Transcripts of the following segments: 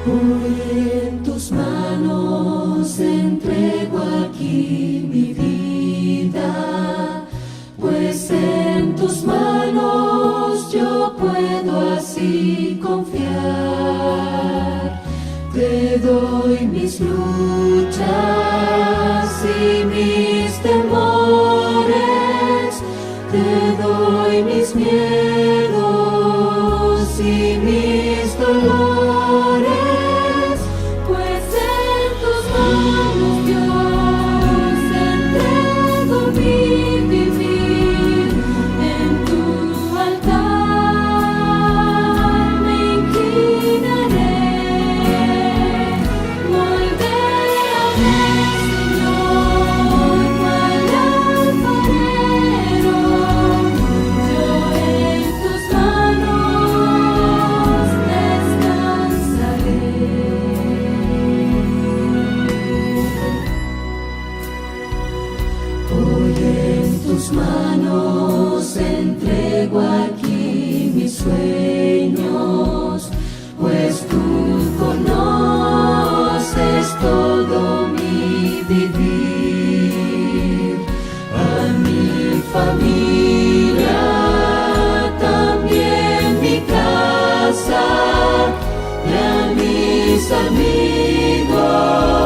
Hoy en tus manos entrego aquí mi vida, pues en tus manos yo puedo así confiar. Te doy mis luchas y mis temores, te doy mis miedos y mis dolores.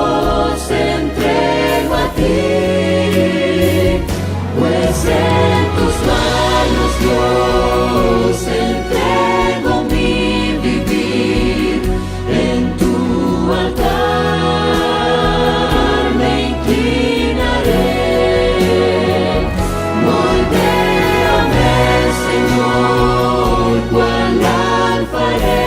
Amigos, entrego a ti, pues en tus manos Dios entrego mi vivir, en tu altar me inclinaré. Moldéame, Señor, cual alfarero.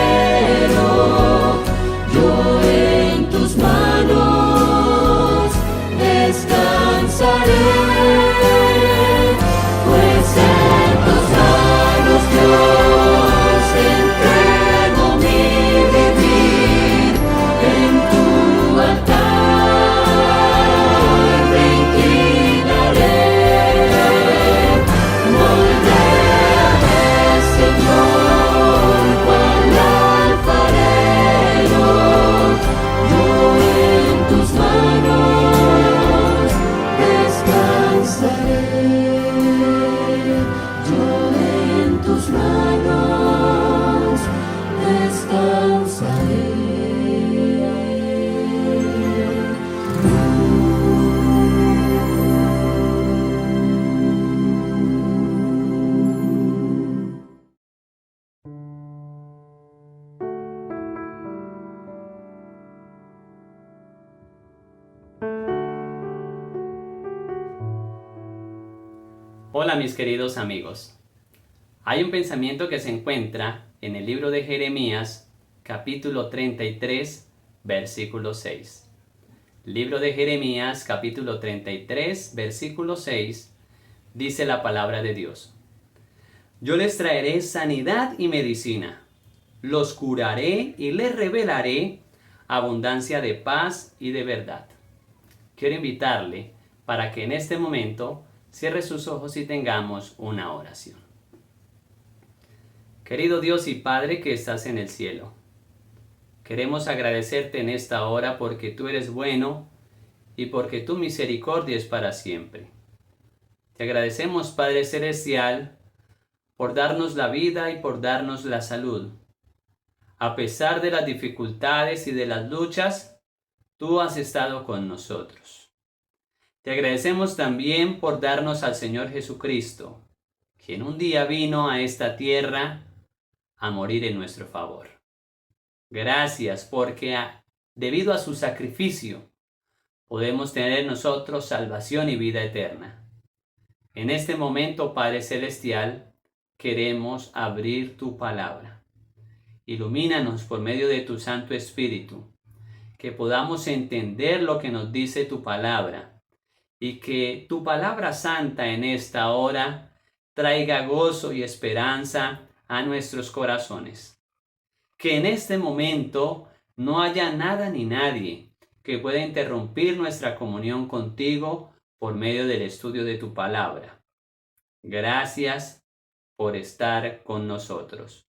Pues en tus manos Dios entrego mi vivir, en tu altar me inclinaré. Moldéame, Señor, cual alfarero, yo en tus manos descansaré, yo en tus manos descansaré. Hola mis queridos amigos. Hay un pensamiento que se encuentra en el libro de Jeremías, capítulo 33, versículo 6. Libro de Jeremías, capítulo 33, versículo 6, dice la palabra de Dios. Yo les traeré sanidad y medicina, los curaré y les revelaré abundancia de paz y de verdad. Quiero invitarle para que en este momento cierre sus ojos y tengamos una oración. Querido Dios y Padre que estás en el cielo, queremos agradecerte en esta hora porque tú eres bueno y porque tu misericordia es para siempre. Te agradecemos, Padre Celestial, por darnos la vida y por darnos la salud. A pesar de las dificultades y de las luchas, tú has estado con nosotros. Te agradecemos también por darnos al Señor Jesucristo, quien un día vino a esta tierra a morir en nuestro favor. Gracias porque debido a su sacrificio podemos tener nosotros salvación y vida eterna. En este momento, Padre Celestial, queremos abrir tu palabra. Ilumínanos por medio de tu Santo Espíritu, que podamos entender lo que nos dice tu palabra y que tu palabra santa en esta hora traiga gozo y esperanza a nuestros corazones. Que en este momento no haya nada ni nadie que pueda interrumpir nuestra comunión contigo por medio del estudio de tu palabra. Gracias por estar con nosotros.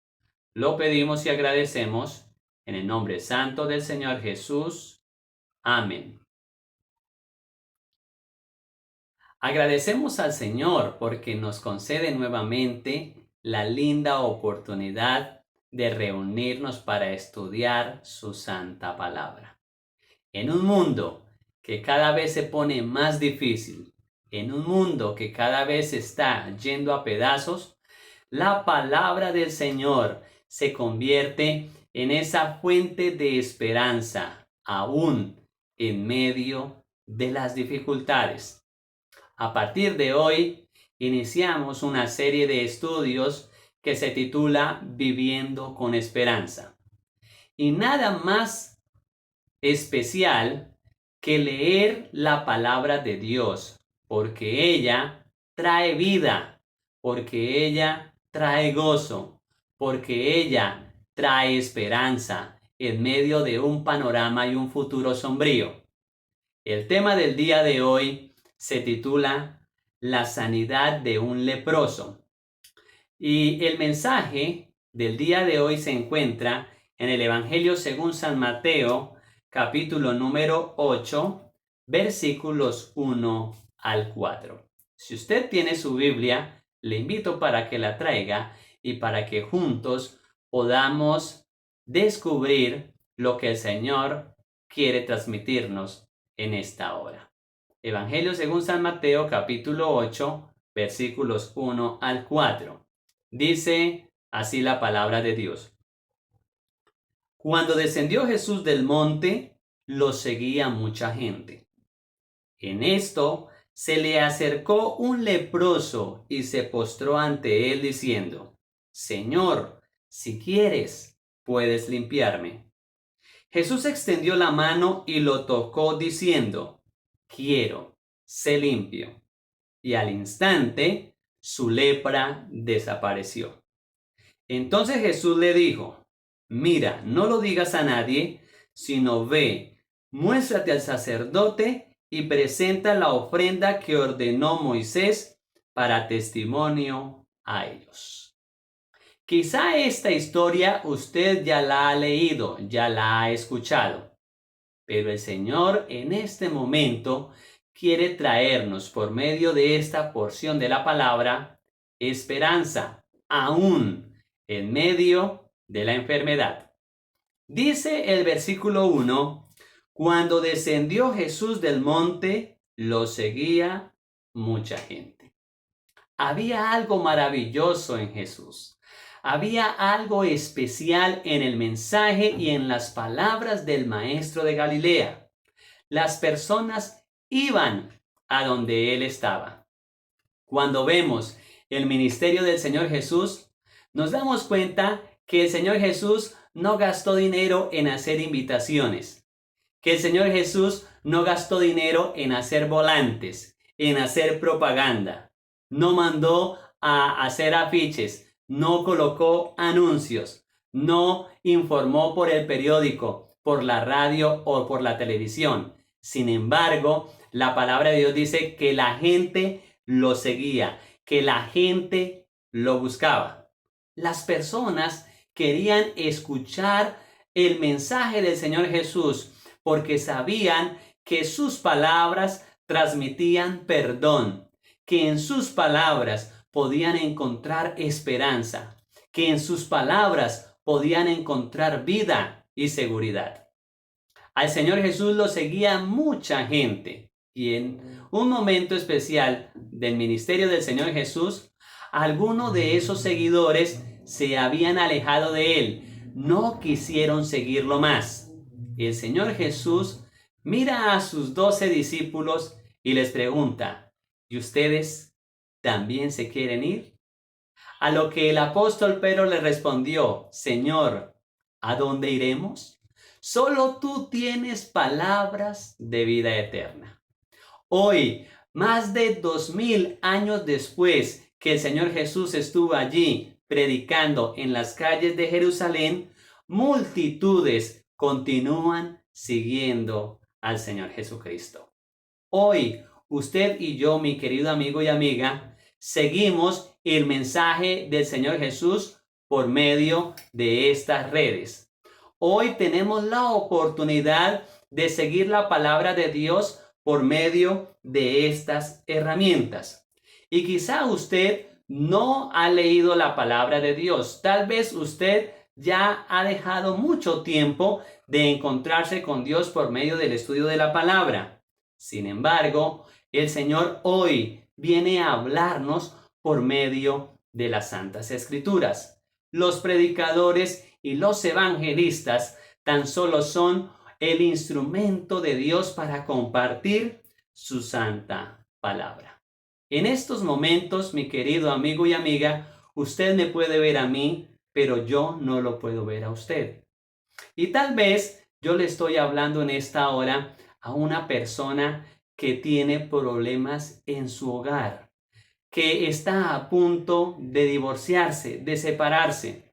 Lo pedimos y agradecemos En el nombre santo del Señor Jesús. Amén. Agradecemos al Señor porque nos concede nuevamente la linda oportunidad de reunirnos para estudiar su santa palabra. En un mundo que cada vez se pone más difícil, en un mundo que cada vez está yendo a pedazos, la palabra del Señor se convierte en esa fuente de esperanza, aún en medio de las dificultades. A partir de hoy, iniciamos una serie de estudios que se titula Viviendo con Esperanza. Y nada más especial que leer la palabra de Dios, porque ella trae vida, porque ella trae gozo, porque ella trae esperanza en medio de un panorama y un futuro sombrío. El tema del día de hoy se titula La sanidad de un leproso. Y el mensaje del día de hoy se encuentra en el Evangelio según San Mateo, capítulo número 8, versículos 1 al 4. Si usted tiene su Biblia, le invito para que la traiga y para que juntos podamos descubrir lo que el Señor quiere transmitirnos en esta hora. Evangelio según San Mateo, capítulo 8, versículos 1 al 4. Dice así la palabra de Dios. Cuando descendió Jesús del monte, lo seguía mucha gente. En esto se le acercó un leproso y se postró ante él diciendo, Señor, si quieres, puedes limpiarme. Jesús extendió la mano y lo tocó diciendo, quiero, sé limpio. Y al instante su lepra desapareció. Entonces Jesús le dijo, mira, no lo digas a nadie, sino ve, muéstrate al sacerdote y presenta la ofrenda que ordenó Moisés para testimonio a ellos. Quizá esta historia usted ya la ha leído, ya la ha escuchado, pero el Señor en este momento quiere traernos por medio de esta porción de la palabra esperanza, aún en medio de la enfermedad. Dice el versículo 1, cuando descendió Jesús del monte, lo seguía mucha gente. Había algo maravilloso en Jesús. Había algo especial en el mensaje y en las palabras del maestro de Galilea. Las personas iban a donde él estaba. Cuando vemos el ministerio del Señor Jesús, nos damos cuenta que el Señor Jesús no gastó dinero en hacer invitaciones, que el Señor Jesús no gastó dinero en hacer volantes, en hacer propaganda, no mandó a hacer afiches, no colocó anuncios, no informó por el periódico, por la radio o por la televisión. Sin embargo, la palabra de Dios dice que la gente lo seguía, que la gente lo buscaba. Las personas querían escuchar el mensaje del Señor Jesús porque sabían que sus palabras transmitían perdón, que en sus palabras podían encontrar esperanza, que en sus palabras podían encontrar vida y seguridad. Al Señor Jesús lo seguía mucha gente y en un momento especial del ministerio del Señor Jesús, algunos de esos seguidores se habían alejado de él, no quisieron seguirlo más. El Señor Jesús mira a sus 12 discípulos y les pregunta, ¿y ustedes también se quieren ir? A lo que el apóstol Pedro le respondió, Señor, ¿a dónde iremos? Solo tú tienes palabras de vida eterna. Hoy, más de 2000 años después que el Señor Jesús estuvo allí predicando en las calles de Jerusalén, multitudes continúan siguiendo al Señor Jesucristo. Hoy, usted y yo, mi querido amigo y amiga, seguimos el mensaje del Señor Jesús por medio de estas redes. Hoy tenemos la oportunidad de seguir la palabra de Dios por medio de estas herramientas. Y quizá usted no ha leído la palabra de Dios. Tal vez usted ya ha dejado mucho tiempo de encontrarse con Dios por medio del estudio de la palabra. Sin embargo, el Señor hoy viene a hablarnos por medio de las Santas Escrituras. Los predicadores y los evangelistas tan solo son el instrumento de Dios para compartir su santa palabra. En estos momentos, mi querido amigo y amiga, usted me puede ver a mí, pero yo no lo puedo ver a usted. Y tal vez yo le estoy hablando en esta hora a una persona que tiene problemas en su hogar, que está a punto de divorciarse, de separarse.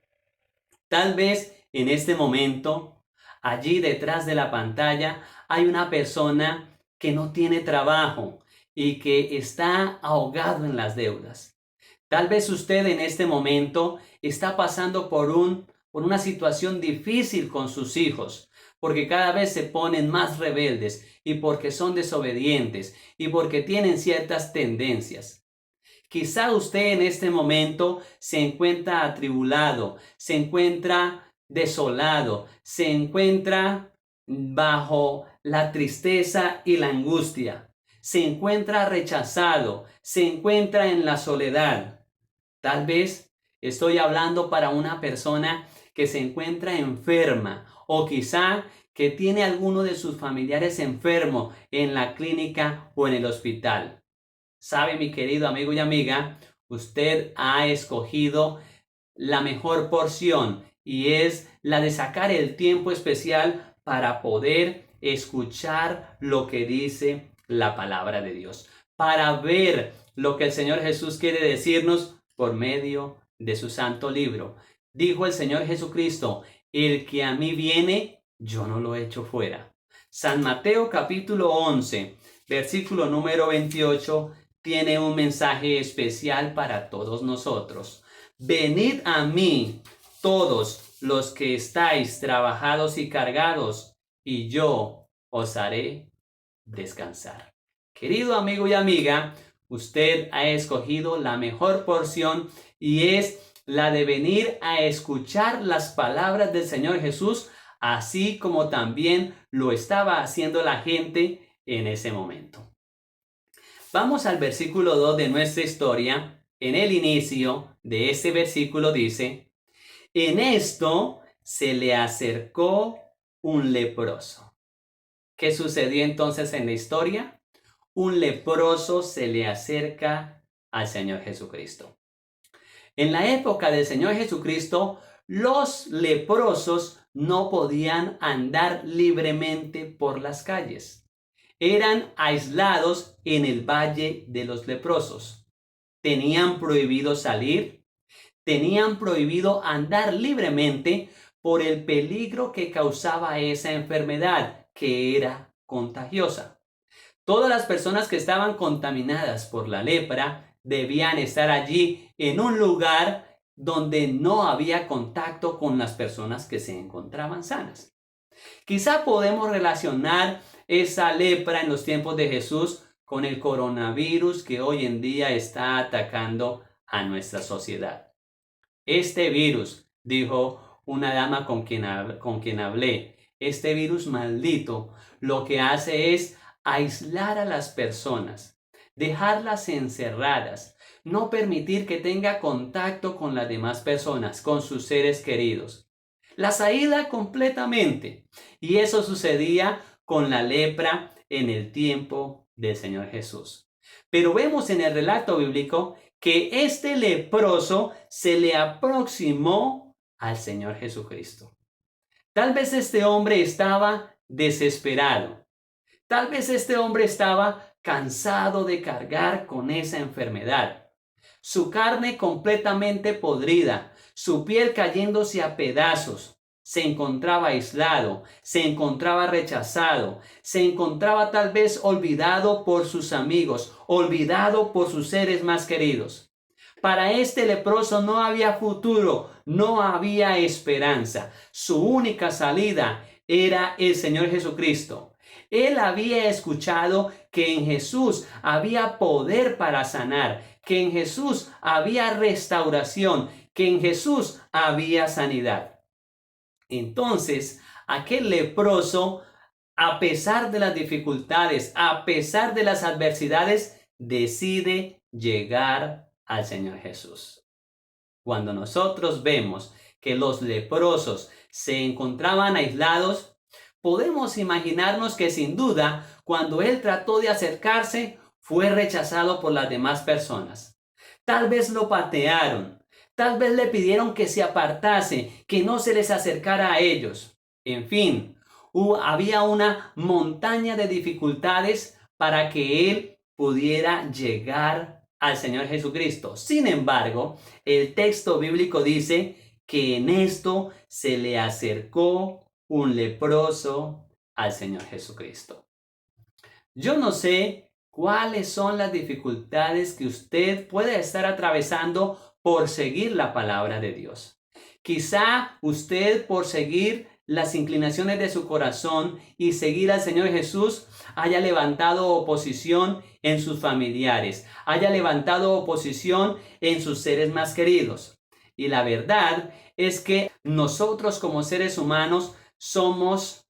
Tal vez en este momento, allí detrás de la pantalla, hay una persona que no tiene trabajo y que está ahogado en las deudas. Tal vez usted en este momento está pasando por una situación difícil con sus hijos, porque cada vez se ponen más rebeldes y porque son desobedientes y porque tienen ciertas tendencias. Quizá usted en este momento se encuentra atribulado, se encuentra desolado, se encuentra bajo la tristeza y la angustia, se encuentra rechazado, se encuentra en la soledad. Tal vez estoy hablando para una persona que se encuentra enferma o quizá que tiene alguno de sus familiares enfermo en la clínica o en el hospital. Sabe, mi querido amigo y amiga, usted ha escogido la mejor porción y es la de sacar el tiempo especial para poder escuchar lo que dice la palabra de Dios, para ver lo que el Señor Jesús quiere decirnos por medio de su santo libro. Dijo el Señor Jesucristo, el que a mí viene, yo no lo echo fuera. San Mateo capítulo 11, versículo número 28, tiene un mensaje especial para todos nosotros. Venid a mí, todos los que estáis trabajados y cargados, y yo os haré descansar. Querido amigo y amiga, usted ha escogido la mejor porción y es la de venir a escuchar las palabras del Señor Jesús, así como también lo estaba haciendo la gente en ese momento. Vamos al versículo 2 de nuestra historia. En el inicio de ese versículo dice, en esto se le acercó un leproso. ¿Qué sucedió entonces en la historia? Un leproso se le acerca al Señor Jesucristo. En la época del Señor Jesucristo, los leprosos no podían andar libremente por las calles. Eran aislados en el valle de los leprosos. Tenían prohibido salir, tenían prohibido andar libremente por el peligro que causaba esa enfermedad, que era contagiosa. Todas las personas que estaban contaminadas por la lepra debían estar allí en un lugar donde no había contacto con las personas que se encontraban sanas. Quizá podemos relacionar esa lepra en los tiempos de Jesús con el coronavirus que hoy en día está atacando a nuestra sociedad. Este virus, dijo una dama con quien hablé, este virus maldito lo que hace es aislar a las personas, dejarlas encerradas, no permitir que tenga contacto con las demás personas, con sus seres queridos. Las aísla completamente. Y eso sucedía con la lepra en el tiempo del Señor Jesús. Pero vemos en el relato bíblico que este leproso se le aproximó al Señor Jesucristo. Tal vez este hombre estaba desesperado. Tal vez este hombre estaba cansado de cargar con esa enfermedad. Su carne completamente podrida, su piel cayéndose a pedazos. Se encontraba aislado, se encontraba rechazado, se encontraba tal vez olvidado por sus amigos, olvidado por sus seres más queridos. Para este leproso no había futuro, no había esperanza. Su única salida era el Señor Jesucristo. Él había escuchado que en Jesús había poder para sanar, que en Jesús había restauración, que en Jesús había sanidad. Entonces, aquel leproso, a pesar de las dificultades, a pesar de las adversidades, decide llegar al Señor Jesús. Cuando nosotros vemos que los leprosos se encontraban aislados, podemos imaginarnos que sin duda, cuando él trató de acercarse, fue rechazado por las demás personas. Tal vez lo patearon, tal vez le pidieron que se apartase, que no se les acercara a ellos. En fin, había una montaña de dificultades para que él pudiera llegar al Señor Jesucristo. Sin embargo, el texto bíblico dice que en esto se le acercó un leproso al Señor Jesucristo. Yo no sé cuáles son las dificultades que usted puede estar atravesando por seguir la palabra de Dios. Quizá usted, por seguir las inclinaciones de su corazón y seguir al Señor Jesús, haya levantado oposición en sus familiares, haya levantado oposición en sus seres más queridos. Y la verdad es que nosotros como seres humanos somos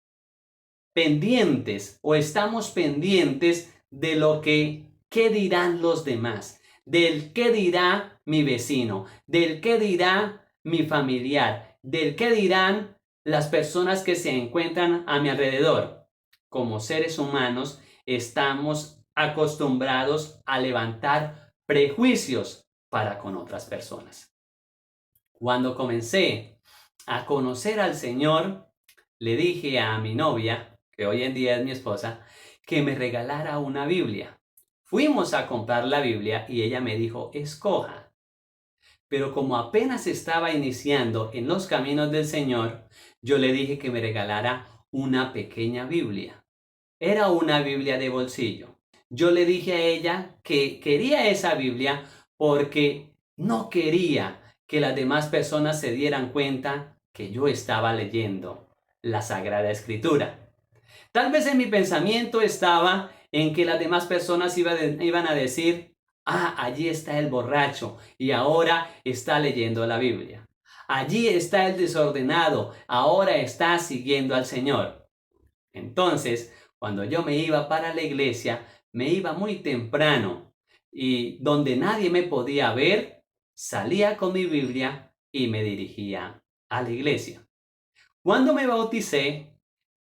pendientes o estamos pendientes de lo que qué dirán los demás, del qué dirá mi vecino, del qué dirá mi familiar, del qué dirán las personas que se encuentran a mi alrededor. Como seres humanos estamos acostumbrados a levantar prejuicios para con otras personas. Cuando comencé a conocer al Señor, le dije a mi novia, que hoy en día es mi esposa, que me regalara una Biblia. Fuimos a comprar la Biblia y ella me dijo, escoja. Pero como apenas estaba iniciando en los caminos del Señor, yo le dije que me regalara una pequeña Biblia. Era una Biblia de bolsillo. Yo le dije a ella que quería esa Biblia porque no quería que las demás personas se dieran cuenta que yo estaba leyendo la Sagrada Escritura. Tal vez en mi pensamiento estaba en que las demás personas iban a decir, allí está el borracho y ahora está leyendo la Biblia. Allí está el desordenado, ahora está siguiendo al Señor. Entonces, cuando yo me iba para la iglesia, me iba muy temprano y donde nadie me podía ver, salía con mi Biblia y me dirigía a la iglesia. Cuando me bauticé,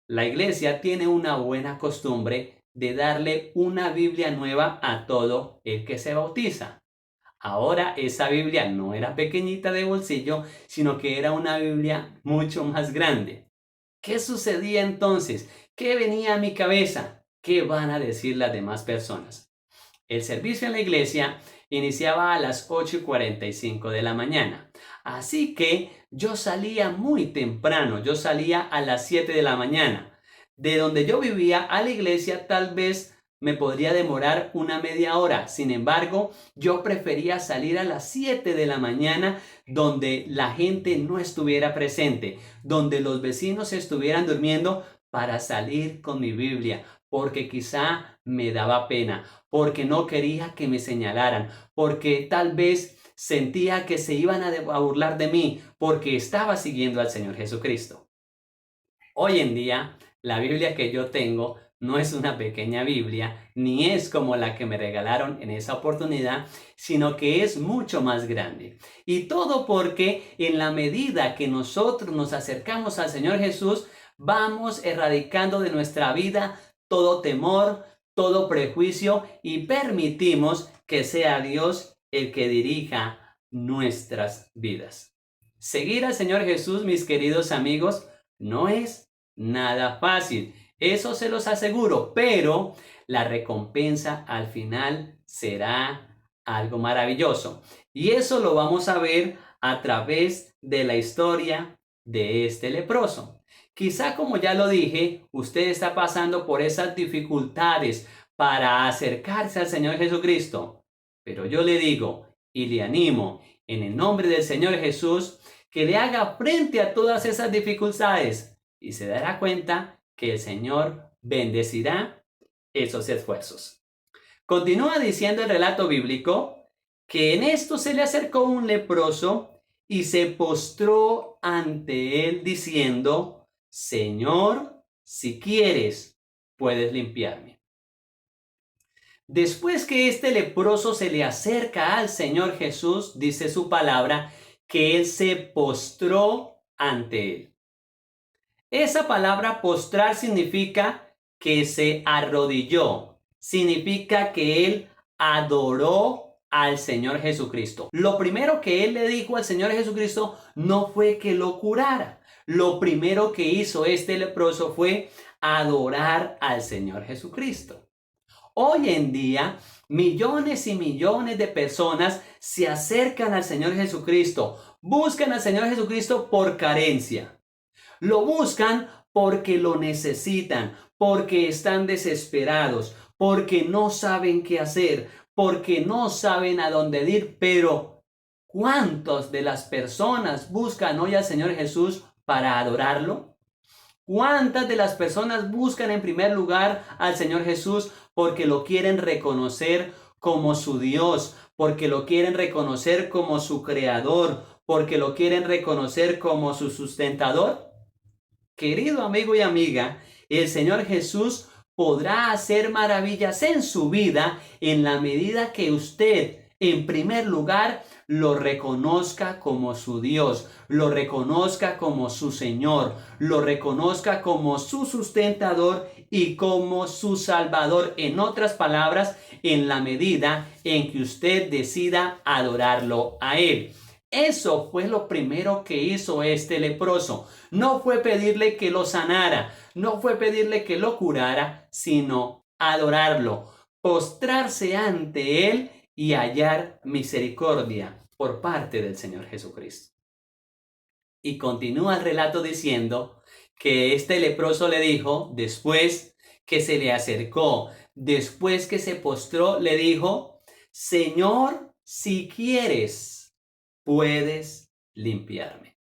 la iglesia tiene una buena costumbre de darle una Biblia nueva a todo el que se bautiza. Ahora esa Biblia no era pequeñita de bolsillo, sino que era una Biblia mucho más grande. ¿Qué sucedía entonces? ¿Qué venía a mi cabeza? ¿Qué van a decir las demás personas? El servicio en la iglesia iniciaba a las 8:45 de la mañana. Así que yo salía muy temprano, yo salía a las 7 de la mañana. De donde yo vivía a la iglesia tal vez me podría demorar una media hora. Sin embargo, yo prefería salir a las 7 de la mañana donde la gente no estuviera presente, donde los vecinos estuvieran durmiendo para salir con mi Biblia, porque quizá me daba pena, porque no quería que me señalaran, porque tal vez sentía que se iban a burlar de mí, porque estaba siguiendo al Señor Jesucristo. Hoy en día, la Biblia que yo tengo no es una pequeña Biblia, ni es como la que me regalaron en esa oportunidad, sino que es mucho más grande. Y todo porque en la medida que nosotros nos acercamos al Señor Jesús, vamos erradicando de nuestra vida todo temor, todo prejuicio y permitimos que sea Dios el que dirija nuestras vidas. Seguir al Señor Jesús, mis queridos amigos, no es nada fácil. Eso se los aseguro, pero la recompensa al final será algo maravilloso. Y eso lo vamos a ver a través de la historia de este leproso. Quizá, como ya lo dije, usted está pasando por esas dificultades para acercarse al Señor Jesucristo. Pero yo le digo, y le animo en el nombre del Señor Jesús que le haga frente a todas esas dificultades y se dará cuenta que el Señor bendecirá esos esfuerzos. Continúa diciendo el relato bíblico que en esto se le acercó un leproso y se postró ante él diciendo: Señor, si quieres, puedes limpiarme. Después que este leproso se le acerca al Señor Jesús, dice su palabra, que él se postró ante él. Esa palabra postrar significa que se arrodilló, significa que él adoró al Señor Jesucristo. Lo primero que él le dijo al Señor Jesucristo no fue que lo curara. Lo primero que hizo este leproso fue adorar al Señor Jesucristo. Hoy en día, millones y millones de personas se acercan al Señor Jesucristo, buscan al Señor Jesucristo por carencia. Lo buscan porque lo necesitan, porque están desesperados, porque no saben qué hacer, porque no saben a dónde ir. Pero, ¿cuántas de las personas buscan hoy al Señor Jesús para adorarlo? ¿Cuántas de las personas buscan en primer lugar al Señor Jesús porque lo quieren reconocer como su Dios, porque lo quieren reconocer como su creador, porque lo quieren reconocer como su sustentador? Querido amigo y amiga, el Señor Jesús podrá hacer maravillas en su vida en la medida que usted, en primer lugar, lo reconozca como su Dios, lo reconozca como su Señor, lo reconozca como su sustentador y como su Salvador. En otras palabras, en la medida en que usted decida adorarlo a Él. Eso fue lo primero que hizo este leproso. No fue pedirle que lo sanara, no fue pedirle que lo curara, sino adorarlo, postrarse ante Él y hallar misericordia por parte del Señor Jesucristo. Y continúa el relato diciendo que este leproso le dijo, después que se le acercó, después que se postró, le dijo: Señor, si quieres, puedes limpiarme.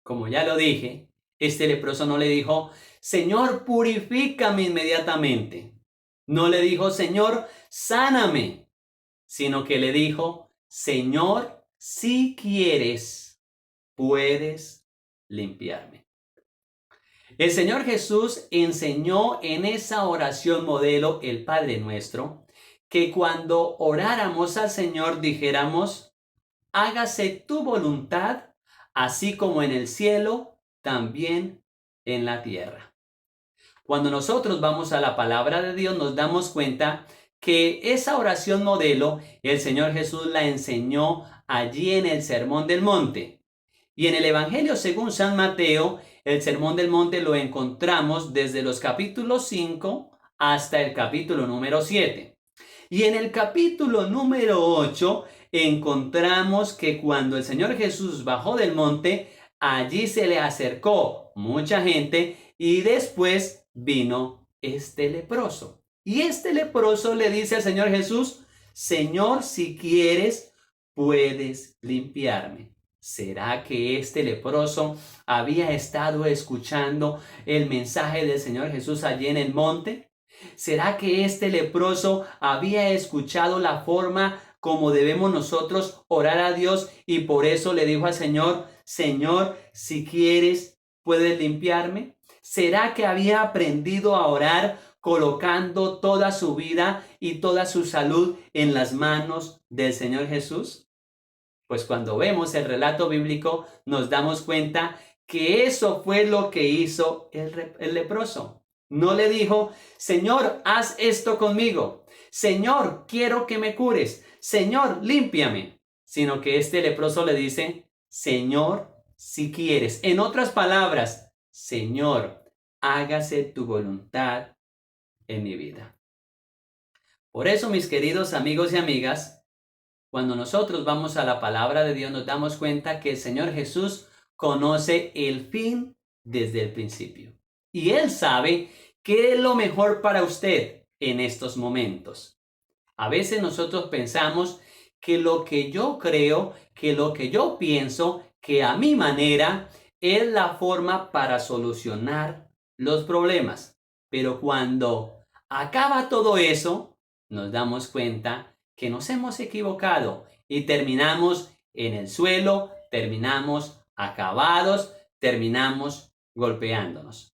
Como ya lo dije, este leproso no le dijo: Señor, purifícame inmediatamente. No le dijo: Señor, sáname, sino que le dijo: Señor, si quieres, puedes limpiarme. El Señor Jesús enseñó en esa oración modelo, el Padre Nuestro, que cuando oráramos al Señor dijéramos: hágase tu voluntad, así como en el cielo, también en la tierra. Cuando nosotros vamos a la palabra de Dios, nos damos cuenta que esa oración modelo, el Señor Jesús la enseñó allí en el Sermón del Monte. Y en el Evangelio según San Mateo, el Sermón del Monte lo encontramos desde los capítulos 5 hasta el capítulo número 7. Y en el capítulo número 8 encontramos que cuando el Señor Jesús bajó del monte, allí se le acercó mucha gente y después vino este leproso. Y este leproso le dice al Señor Jesús: Señor, si quieres, puedes limpiarme. ¿Será que este leproso había estado escuchando el mensaje del Señor Jesús allí en el monte? ¿Será que este leproso había escuchado la forma como debemos nosotros orar a Dios y por eso le dijo al Señor: Señor, si quieres, puedes limpiarme? ¿Será que había aprendido a orar colocando toda su vida y toda su salud en las manos del Señor Jesús? Pues cuando vemos el relato bíblico nos damos cuenta que eso fue lo que hizo el leproso. No le dijo: Señor, haz esto conmigo. Señor, quiero que me cures. Señor, límpiame. Sino que este leproso le dice: Señor, si quieres. En otras palabras, Señor, hágase tu voluntad en mi vida. Por eso, mis queridos amigos y amigas, cuando nosotros vamos a la palabra de Dios nos damos cuenta que el Señor Jesús conoce el fin desde el principio. Y Él sabe qué es lo mejor para usted en estos momentos. A veces nosotros pensamos que lo que yo creo, que lo que yo pienso, que a mi manera es la forma para solucionar los problemas. Pero cuando acaba todo eso, nos damos cuenta que nos hemos equivocado y terminamos en el suelo, terminamos acabados, terminamos golpeándonos.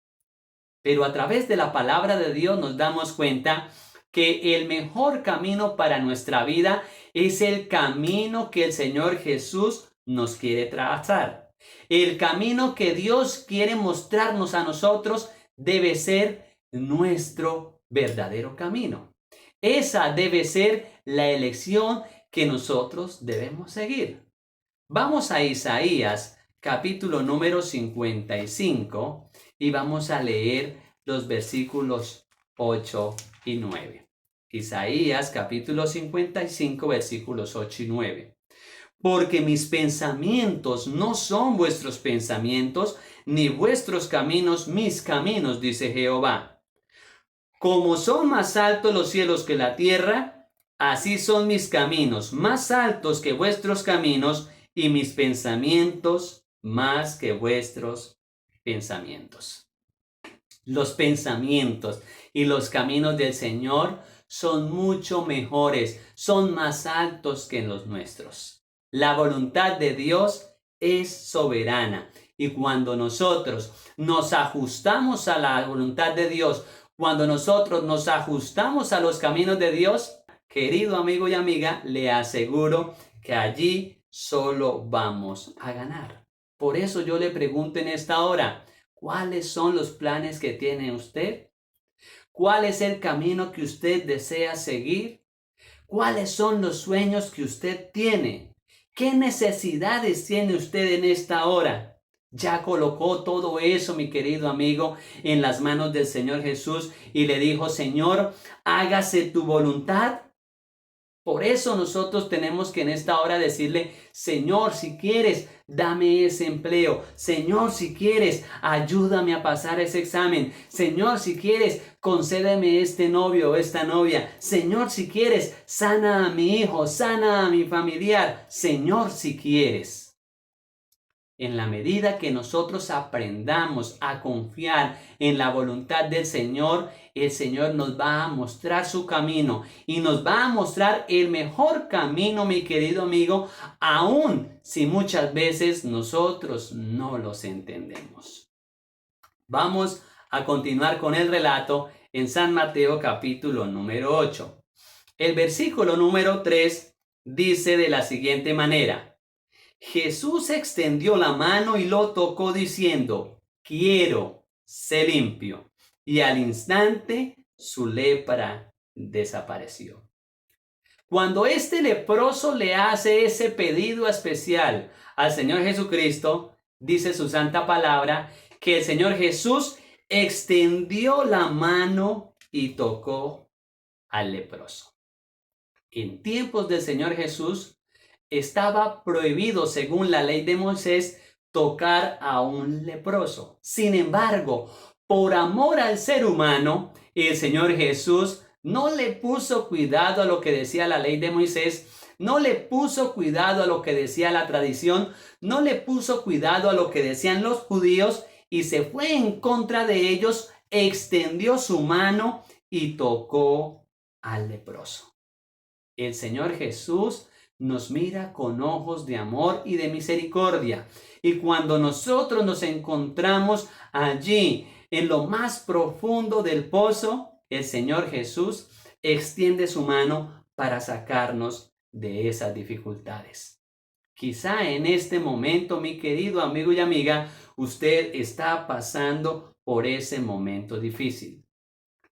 Pero a través de la palabra de Dios nos damos cuenta que el mejor camino para nuestra vida es el camino que el Señor Jesús nos quiere trazar. El camino que Dios quiere mostrarnos a nosotros debe ser nuestro verdadero camino. Esa debe ser la elección que nosotros debemos seguir. Vamos a Isaías capítulo número 55 y vamos a leer los versículos 8 y 9. Isaías capítulo 55 versículos 8 y 9. Porque mis pensamientos no son vuestros pensamientos, ni vuestros caminos mis caminos, dice Jehová. Como son más altos los cielos que la tierra, así son mis caminos, más altos que vuestros caminos, y mis pensamientos más que vuestros pensamientos. Los pensamientos y los caminos del Señor son mucho mejores, son más altos que los nuestros. La voluntad de Dios es soberana, y cuando nosotros nos ajustamos a la voluntad de Dios, cuando nosotros nos ajustamos a los caminos de Dios, querido amigo y amiga, le aseguro que allí solo vamos a ganar. Por eso yo le pregunto en esta hora, ¿cuáles son los planes que tiene usted? ¿Cuál es el camino que usted desea seguir? ¿Cuáles son los sueños que usted tiene? ¿Qué necesidades tiene usted en esta hora? Ya colocó todo eso, mi querido amigo, en las manos del Señor Jesús y le dijo, Señor, hágase tu voluntad. Por eso nosotros tenemos que en esta hora decirle, Señor, si quieres, dame ese empleo. Señor, si quieres, ayúdame a pasar ese examen. Señor, si quieres, concédeme este novio o esta novia. Señor, si quieres, sana a mi hijo, sana a mi familiar. Señor, si quieres. En la medida que nosotros aprendamos a confiar en la voluntad del Señor, el Señor nos va a mostrar su camino y nos va a mostrar el mejor camino, mi querido amigo, aun si muchas veces nosotros no los entendemos. Vamos a continuar con el relato en San Mateo capítulo número 8. El versículo número 3 dice de la siguiente manera. Jesús extendió la mano y lo tocó diciendo, quiero, sé limpio. Y al instante su lepra desapareció. Cuando este leproso le hace ese pedido especial al Señor Jesucristo, dice su santa palabra, que el Señor Jesús extendió la mano y tocó al leproso. En tiempos del Señor Jesús, estaba prohibido, según la ley de Moisés, tocar a un leproso. Sin embargo, por amor al ser humano, el Señor Jesús no le puso cuidado a lo que decía la ley de Moisés, no le puso cuidado a lo que decía la tradición, no le puso cuidado a lo que decían los judíos y se fue en contra de ellos, extendió su mano y tocó al leproso. El Señor Jesús nos mira con ojos de amor y de misericordia. Y cuando nosotros nos encontramos allí en lo más profundo del pozo, el Señor Jesús extiende su mano para sacarnos de esas dificultades. Quizá en este momento, mi querido amigo y amiga, usted está pasando por ese momento difícil.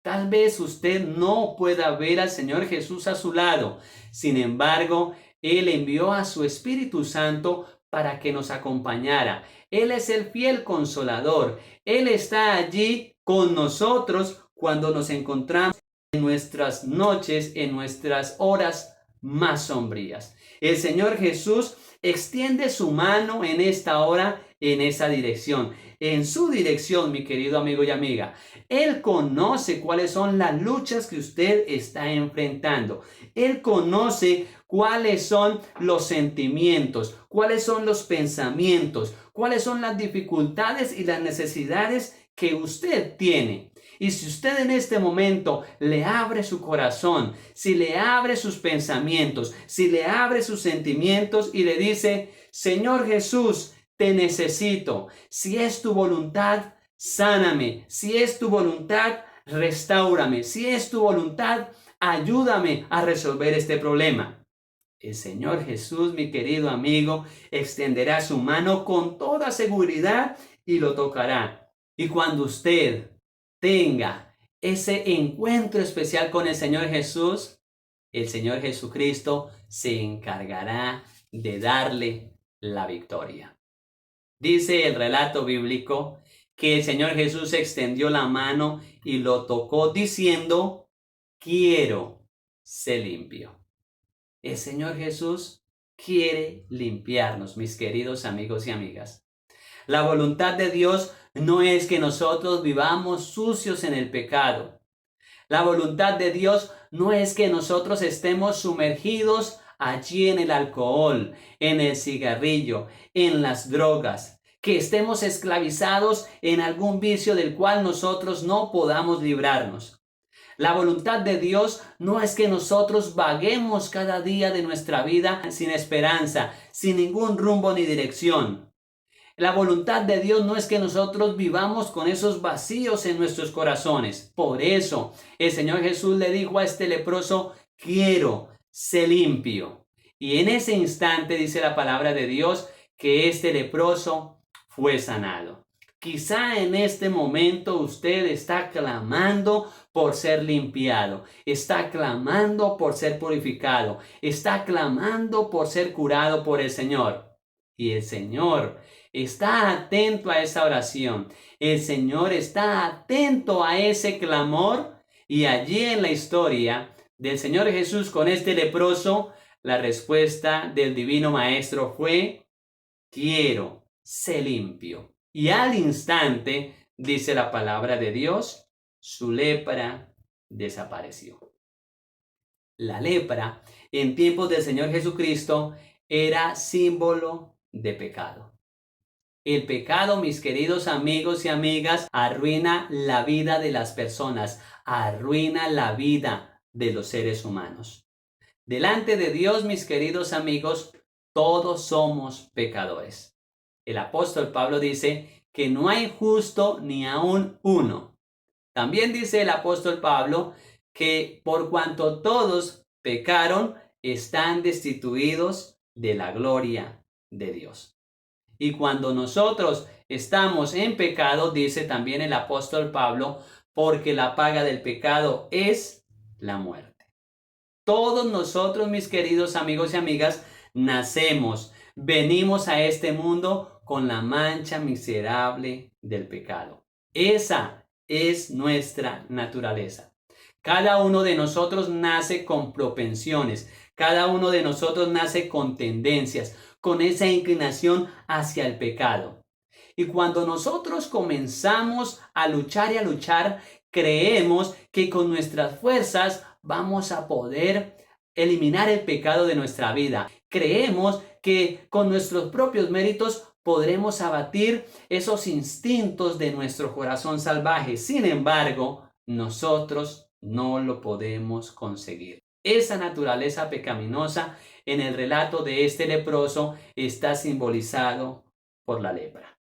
Tal vez usted no pueda ver al Señor Jesús a su lado. Sin embargo, Él envió a su Espíritu Santo para que nos acompañara. Él es el fiel consolador. Él está allí con nosotros cuando nos encontramos en nuestras noches, en nuestras horas más sombrías. El Señor Jesús extiende su mano en esta hora, en esa dirección. En su dirección, mi querido amigo y amiga. Él conoce cuáles son las luchas que usted está enfrentando. Él conoce cuáles son los sentimientos, cuáles son los pensamientos, cuáles son las dificultades y las necesidades que usted tiene. Y si usted en este momento le abre su corazón, si le abre sus pensamientos, si le abre sus sentimientos y le dice, Señor Jesús, te necesito. Si es tu voluntad, sáname. Si es tu voluntad, restáurame. Si es tu voluntad, ayúdame a resolver este problema. El Señor Jesús, mi querido amigo, extenderá su mano con toda seguridad y lo tocará. Y cuando usted tenga ese encuentro especial con el Señor Jesús, el Señor Jesucristo se encargará de darle la victoria. Dice el relato bíblico que el Señor Jesús extendió la mano y lo tocó diciendo, quiero ser limpio. El Señor Jesús quiere limpiarnos, mis queridos amigos y amigas. La voluntad de Dios no es que nosotros vivamos sucios en el pecado. La voluntad de Dios no es que nosotros estemos sumergidos allí en el alcohol, en el cigarrillo, en las drogas, que estemos esclavizados en algún vicio del cual nosotros no podamos librarnos. La voluntad de Dios no es que nosotros vaguemos cada día de nuestra vida sin esperanza, sin ningún rumbo ni dirección. La voluntad de Dios no es que nosotros vivamos con esos vacíos en nuestros corazones. Por eso el Señor Jesús le dijo a este leproso, quiero ser limpio. Y en ese instante dice la palabra de Dios que este leproso fue sanado. Quizá en este momento usted está clamando por ser limpiado, está clamando por ser purificado, está clamando por ser curado por el Señor. Y el Señor está atento a esa oración. El Señor está atento a ese clamor. Y allí en la historia del Señor Jesús con este leproso, la respuesta del Divino Maestro fue, quiero ser limpio. Y al instante, dice la palabra de Dios, su lepra desapareció. La lepra en tiempos del Señor Jesucristo era símbolo de pecado. El pecado, mis queridos amigos y amigas, arruina la vida de las personas, arruina la vida de los seres humanos. Delante de Dios, mis queridos amigos, todos somos pecadores. El apóstol Pablo dice que no hay justo ni aun uno. También dice el apóstol Pablo que por cuanto todos pecaron, están destituidos de la gloria de Dios. Y cuando nosotros estamos en pecado, dice también el apóstol Pablo, porque la paga del pecado es la muerte. Todos nosotros, mis queridos amigos y amigas, nacemos, venimos a este mundo con la mancha miserable del pecado. Esa es nuestra naturaleza. Cada uno de nosotros nace con propensiones, cada uno de nosotros nace con tendencias, con esa inclinación hacia el pecado. Y cuando nosotros comenzamos a luchar, creemos que con nuestras fuerzas vamos a poder eliminar el pecado de nuestra vida. Creemos que con nuestros propios méritos podremos abatir esos instintos de nuestro corazón salvaje. Sin embargo, nosotros no lo podemos conseguir. Esa naturaleza pecaminosa en el relato de este leproso está simbolizado por la lepra.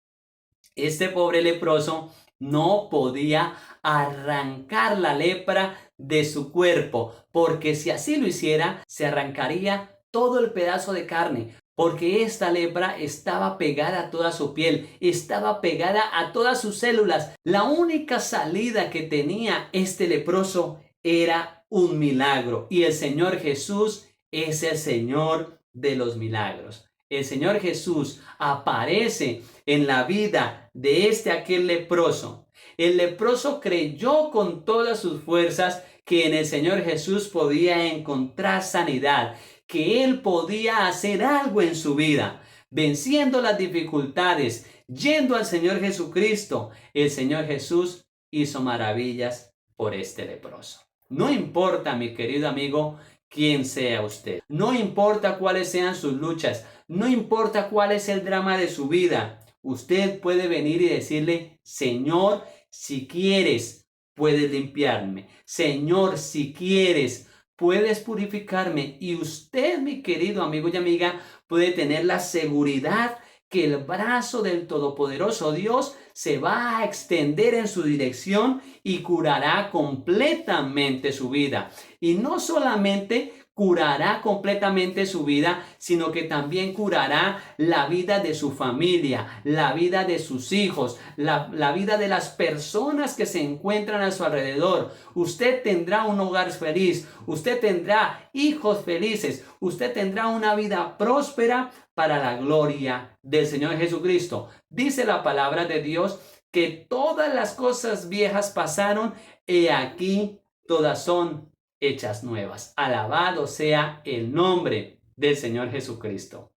Este pobre leproso no podía arrancar la lepra de su cuerpo, porque si así lo hiciera, se arrancaría todo el pedazo de carne, porque esta lepra estaba pegada a toda su piel, estaba pegada a todas sus células. La única salida que tenía este leproso era un milagro, y el Señor Jesús es el Señor de los milagros. El Señor Jesús aparece en la vida de aquel leproso. El leproso creyó con todas sus fuerzas que en el Señor Jesús podía encontrar sanidad, que Él podía hacer algo en su vida, venciendo las dificultades, yendo al Señor Jesucristo. El Señor Jesús hizo maravillas por este leproso. No importa, mi querido amigo, quien sea usted. No importa cuáles sean sus luchas, no importa cuál es el drama de su vida, usted puede venir y decirle: Señor, si quieres, puedes limpiarme. Señor, si quieres, puedes purificarme. Y usted, mi querido amigo y amiga, puede tener la seguridad que el brazo del Todopoderoso Dios se va a extender en su dirección y curará completamente su vida. Y no solamente curará completamente su vida, sino que también curará la vida de su familia, la vida de sus hijos, la vida de las personas que se encuentran a su alrededor. Usted tendrá un hogar feliz, usted tendrá hijos felices, usted tendrá una vida próspera para la gloria del Señor Jesucristo. Dice la palabra de Dios que todas las cosas viejas pasaron, y aquí todas son hechas nuevas. Alabado sea el nombre del Señor Jesucristo.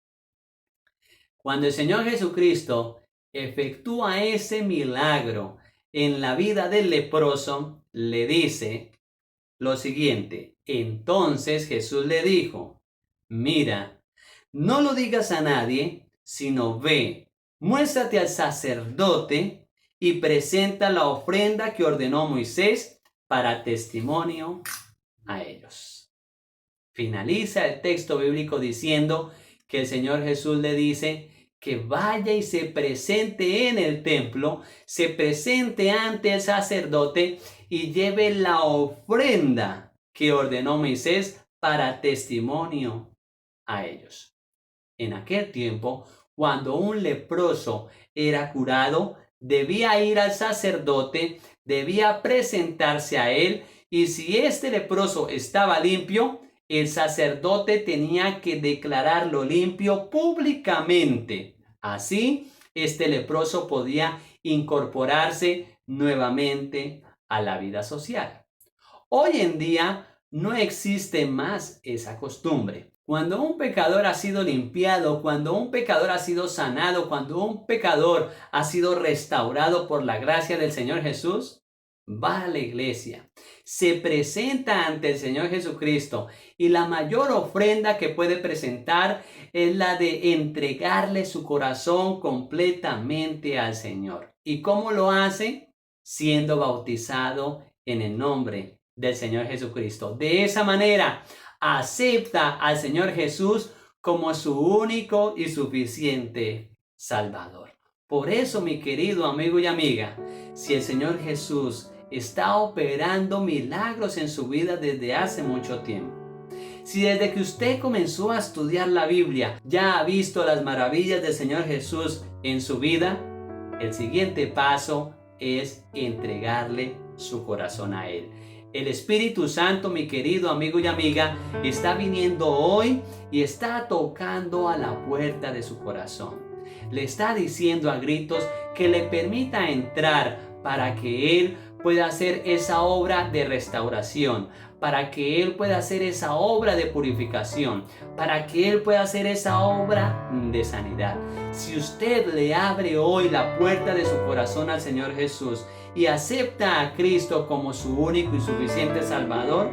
Cuando el Señor Jesucristo efectúa ese milagro en la vida del leproso, le dice lo siguiente: entonces Jesús le dijo: mira, no lo digas a nadie, sino ve, muéstrate al sacerdote y presenta la ofrenda que ordenó Moisés para testimonio a ellos. Finaliza el texto bíblico diciendo que el Señor Jesús le dice que vaya y se presente en el templo, se presente ante el sacerdote y lleve la ofrenda que ordenó Moisés para testimonio a ellos. En aquel tiempo, cuando un leproso era curado, debía ir al sacerdote, debía presentarse a él, y si este leproso estaba limpio, el sacerdote tenía que declararlo limpio públicamente. Así, este leproso podía incorporarse nuevamente a la vida social. Hoy en día no existe más esa costumbre. Cuando un pecador ha sido limpiado, cuando un pecador ha sido sanado, cuando un pecador ha sido restaurado por la gracia del Señor Jesús, va a la iglesia, se presenta ante el Señor Jesucristo, y la mayor ofrenda que puede presentar es la de entregarle su corazón completamente al Señor. ¿Y cómo lo hace? Siendo bautizado en el nombre del Señor Jesucristo. De esa manera acepta al Señor Jesús como su único y suficiente Salvador. Por eso, mi querido amigo y amiga, si el Señor Jesús está operando milagros en su vida desde hace mucho tiempo, si desde que usted comenzó a estudiar la Biblia ya ha visto las maravillas del Señor Jesús en su vida, el siguiente paso es entregarle su corazón a Él. El Espíritu Santo, mi querido amigo y amiga, está viniendo hoy y está tocando a la puerta de su corazón. Le está diciendo a gritos que le permita entrar para que Él pueda hacer esa obra de restauración, para que Él pueda hacer esa obra de purificación, para que Él pueda hacer esa obra de sanidad. Si usted le abre hoy la puerta de su corazón al Señor Jesús y acepta a Cristo como su único y suficiente Salvador,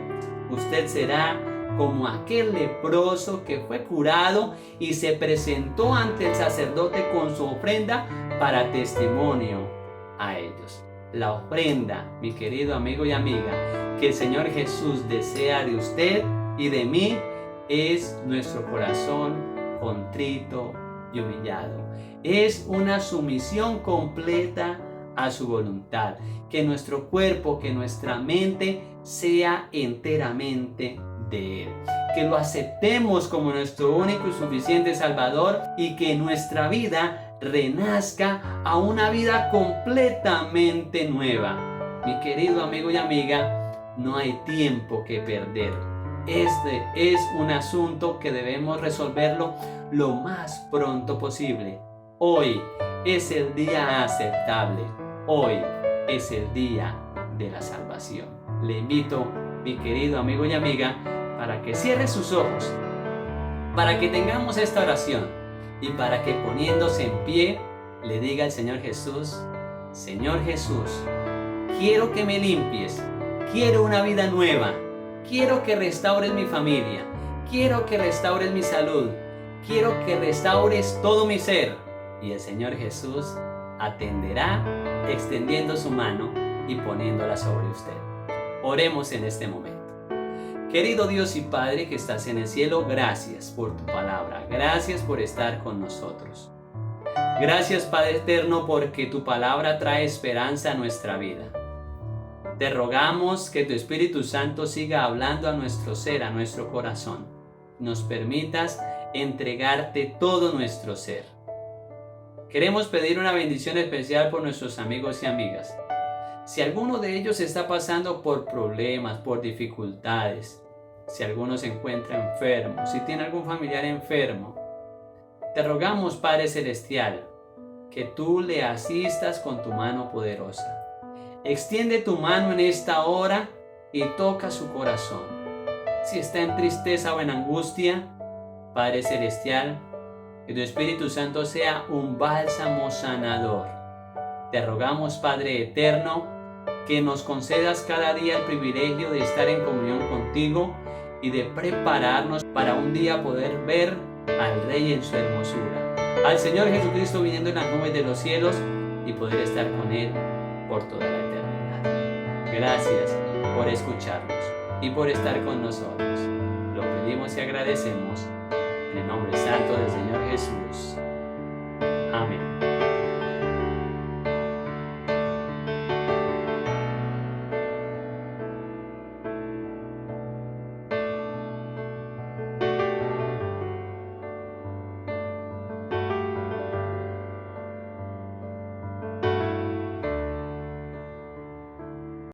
usted será como aquel leproso que fue curado y se presentó ante el sacerdote con su ofrenda para testimonio a ellos. La ofrenda, mi querido amigo y amiga, que el Señor Jesús desea de usted y de mí, es nuestro corazón contrito y humillado. Es una sumisión completa a su voluntad. Que nuestro cuerpo, que nuestra mente sea enteramente de Él. Que lo aceptemos como nuestro único y suficiente Salvador, y que nuestra vida renazca a una vida completamente nueva. Mi querido amigo y amiga, no hay tiempo que perder. Este es un asunto que debemos resolverlo lo más pronto posible. Hoy es el día aceptable. Hoy es el día de la salvación. Le invito, mi querido amigo y amiga, para que cierre sus ojos, para que tengamos esta oración y para que, poniéndose en pie, le diga al Señor Jesús: Señor Jesús, quiero que me limpies, quiero una vida nueva, quiero que restaures mi familia, quiero que restaures mi salud, quiero que restaures todo mi ser. Y el Señor Jesús atenderá extendiendo su mano y poniéndola sobre usted. Oremos en este momento. Querido Dios y Padre que estás en el cielo, gracias por tu palabra, gracias por estar con nosotros. Gracias, Padre eterno, porque tu palabra trae esperanza a nuestra vida. Te rogamos que tu Espíritu Santo siga hablando a nuestro ser, a nuestro corazón. Nos permitas entregarte todo nuestro ser. Queremos pedir una bendición especial por nuestros amigos y amigas. Si alguno de ellos está pasando por problemas, por dificultades, si alguno se encuentra enfermo, si tiene algún familiar enfermo, te rogamos, Padre Celestial, que tú le asistas con tu mano poderosa. Extiende tu mano en esta hora y toca su corazón. Si está en tristeza o en angustia, Padre Celestial, que tu Espíritu Santo sea un bálsamo sanador. Te rogamos, Padre eterno, que nos concedas cada día el privilegio de estar en comunión contigo y de prepararnos para un día poder ver al Rey en su hermosura, al Señor Jesucristo viniendo en las nubes de los cielos y poder estar con Él por toda la eternidad. Gracias por escucharnos y por estar con nosotros. Lo pedimos y agradecemos en el nombre santo del Señor Jesús. Amén.